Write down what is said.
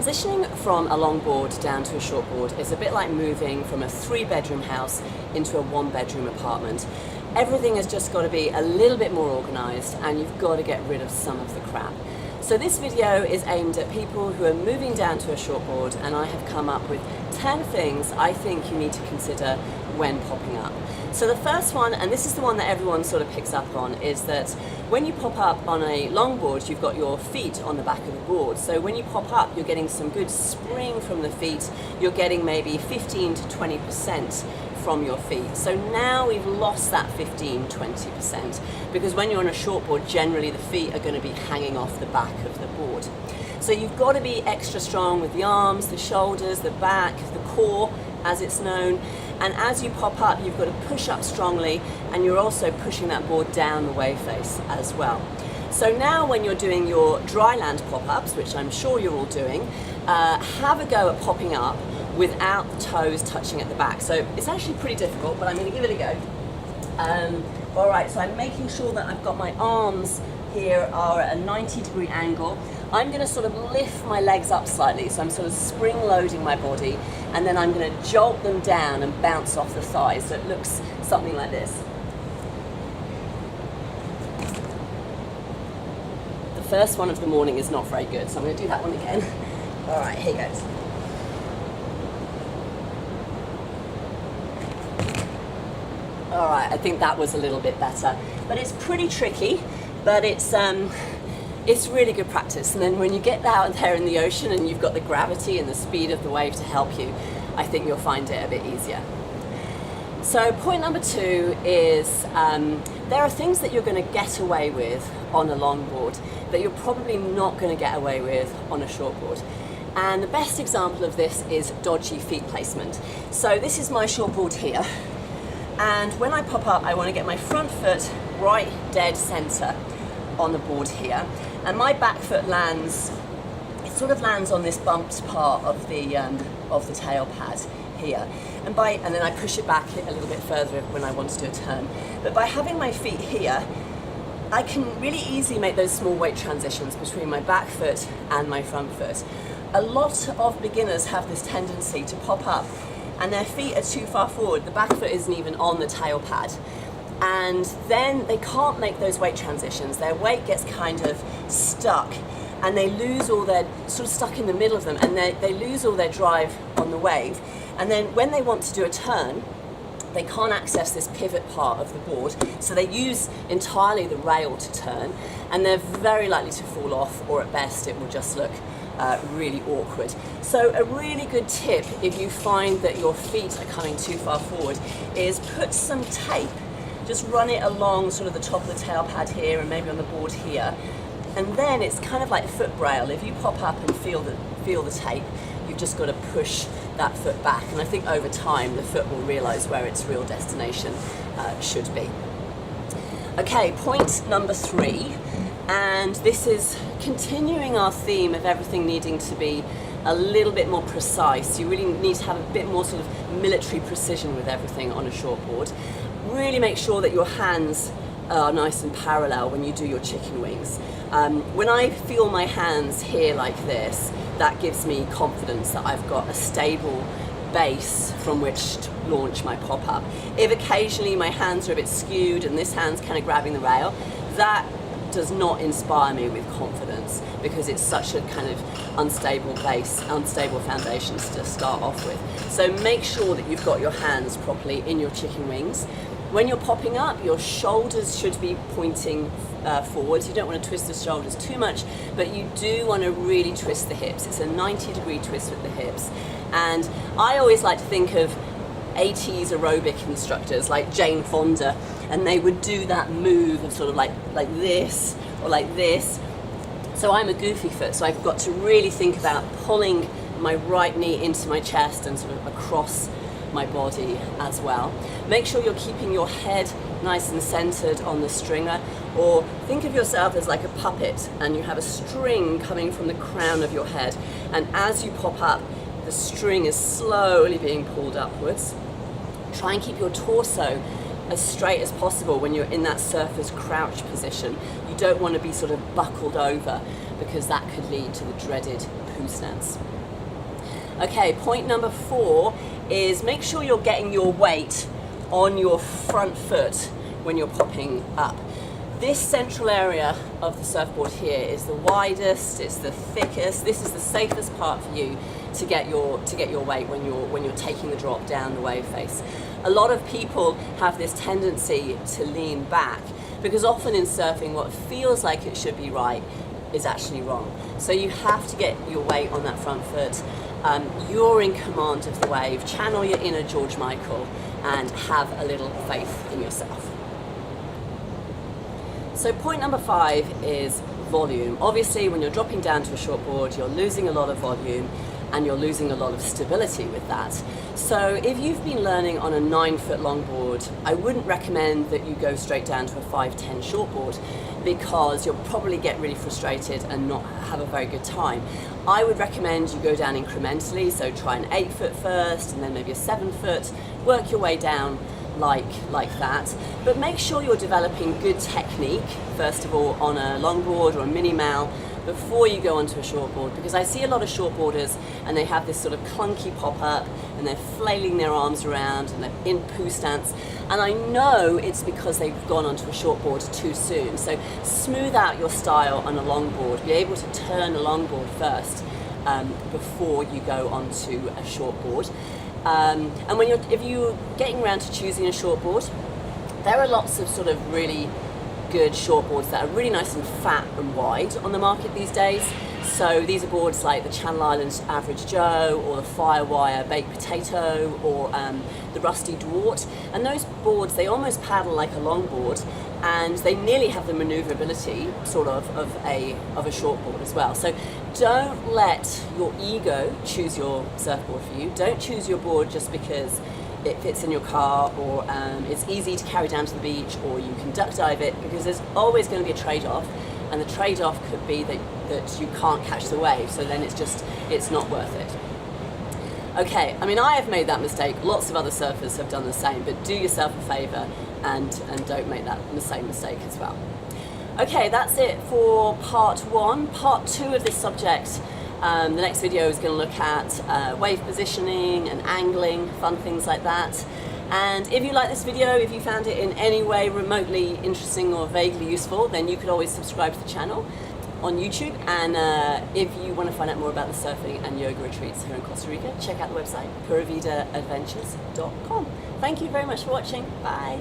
transitioning from a longboard down to a shortboard is a bit like moving from a 3-bedroom house into a 1-bedroom apartment. Everything has just got to be a little bit more organised, and you've got to get rid of some of the crap. So this video is aimed at people who are moving down to a shortboard, and I have come up with 10 things I think you need to consider when popping up. So the first one, and this is the one that everyone sort of picks up on, is that when you pop up on a longboard, you've got your feet on the back of the board. So when you pop up, you're getting some good spring from the feet. You're getting maybe 15 to 20% from your feet. So now we've lost that 15-20%, because when you're on a shortboard, generally the feet are going to be hanging off the back of the board. So you've got to be extra strong with the arms, the shoulders, the back, the core, as it's known. And as you pop up, you've got to push up strongly, and you're also pushing that board down the wave face as well. So now when you're doing your Dryland pop-ups, which I'm sure you're all doing, have a go at popping up without the toes touching at the back. So it's actually pretty difficult, but I'm going to give it a go. All right, so I'm making sure that I've got my arms here are at a 90-degree angle. I'm going to sort of lift my legs up slightly, so I'm sort of spring loading my body, and then I'm going to jolt them down and bounce off the thighs, so it looks something like this. The first one of the morning is not very good, so I'm going to do that one again. All right, here goes. All right, I think that was a little bit better, but it's pretty tricky, but it's really good practice. And then when you get out there in the ocean and you've got the gravity and the speed of the wave to help you, I think you'll find it a bit easier. So point number 2 is there are things that you're going to get away with on a longboard that you're probably not going to get away with on a shortboard. And the best example of this is dodgy feet placement. So this is my shortboard here. And when I pop up, I want to get my front foot right dead center on the board here. And my back foot lands, it sort of lands on this bumped part of the tail pad here. And then I push it back a little bit further when I want to do a turn. But by having my feet here, I can really easily make those small weight transitions between my back foot and my front foot. A lot of beginners have this tendency to pop up and their feet are too far forward. The back foot isn't even on the tail pad. And then they can't make those weight transitions. Their weight gets kind of stuck, and they lose all their, sort of stuck in the middle of them, and they lose all their drive on the wave. And then when they want to do a turn, they can't access this pivot part of the board, so they use entirely the rail to turn, and they're very likely to fall off, or at best it will just look really awkward. So a really good tip, if you find that your feet are coming too far forward, is put some tape. Just run it along sort of the top of the tail pad here and maybe on the board here. And then it's kind of like foot braille. If you pop up and feel the tape, you've just got to push that foot back. And I think over time the foot will realise where its real destination should be. Okay, point number 3. And this is continuing our theme of everything needing to be a little bit more precise. You really need to have a bit more sort of military precision with everything on a shortboard. Really make sure that your hands are nice and parallel when you do your chicken wings. When I feel my hands here like this, that gives me confidence that I've got a stable base from which to launch my pop-up. If occasionally my hands are a bit skewed and this hand's kind of grabbing the rail, that does not inspire me with confidence, because it's such a kind of unstable base, unstable foundations to start off with. So make sure that you've got your hands properly in your chicken wings. When you're popping up, your shoulders should be pointing forwards. You don't want to twist the shoulders too much, but you do want to really twist the hips. It's a 90-degree twist with the hips. And I always like to think of 80s aerobic instructors like Jane Fonda, and they would do that move of sort of like this or like this. So I'm a goofy foot, so I've got to really think about pulling my right knee into my chest and sort of across my body as well. Make sure you're keeping your head nice and centered on the stringer, or think of yourself as like a puppet and you have a string coming from the crown of your head, and as you pop up, the string is slowly being pulled upwards. Try and keep your torso as straight as possible when you're in that surfer's crouch position. You don't want to be sort of buckled over, because that could lead to the dreaded poo stance. Okay, point number 4 is make sure you're getting your weight on your front foot when you're popping up. This central area of the surfboard here is the widest, it's the thickest. This is the safest part for you to get your weight when you're taking the drop down the wave face. A lot of people have this tendency to lean back because often in surfing what feels like it should be right is actually wrong. So you have to get your weight on that front foot. You're in command of the wave. Channel your inner George Michael and have a little faith in yourself. So point number 5 is volume. Obviously when you're dropping down to a shortboard, you're losing a lot of volume and you're losing a lot of stability with that. So if you've been learning on a 9-foot longboard, I wouldn't recommend that you go straight down to a 5'10" shortboard because you'll probably get really frustrated and not have a very good time. I would recommend you go down incrementally, so try an 8-foot first and then maybe a 7-foot, work your way down like that, but make sure you're developing good technique first of all on a longboard or a mini mal before you go onto a shortboard, because I see a lot of shortboarders and they have this sort of clunky pop up and they're flailing their arms around and they're in poo stance, and I know it's because they've gone onto a shortboard too soon. So smooth out your style on a longboard, be able to turn a longboard first before you go onto a shortboard. And if you're getting around to choosing a shortboard, there are lots of sort of really good shortboards that are really nice and fat and wide on the market these days. So these are boards like the Channel Islands Average Joe or the Firewire Baked Potato or the Rusty Dwart. And those boards, they almost paddle like a longboard and they nearly have the maneuverability sort of a shortboard as well. So don't let your ego choose your surfboard for you. Don't choose your board just because it fits in your car or it's easy to carry down to the beach or you can duck dive it, because there's always going to be a trade-off, and the trade-off could be that you can't catch the wave, so then it's not worth it. Okay, I mean, I have made that mistake, lots of other surfers have done the same, but do yourself a favour and don't make that same mistake as well. Okay, that's it for part 1. Part 2 of this subject, the next video is going to look at wave positioning and angling, fun things like that. And if you like this video, if you found it in any way remotely interesting or vaguely useful, then you could always subscribe to the channel on YouTube. And if you want to find out more about the surfing and yoga retreats here in Costa Rica, check out the website puravidaadventures.com. Thank you very much for watching. Bye.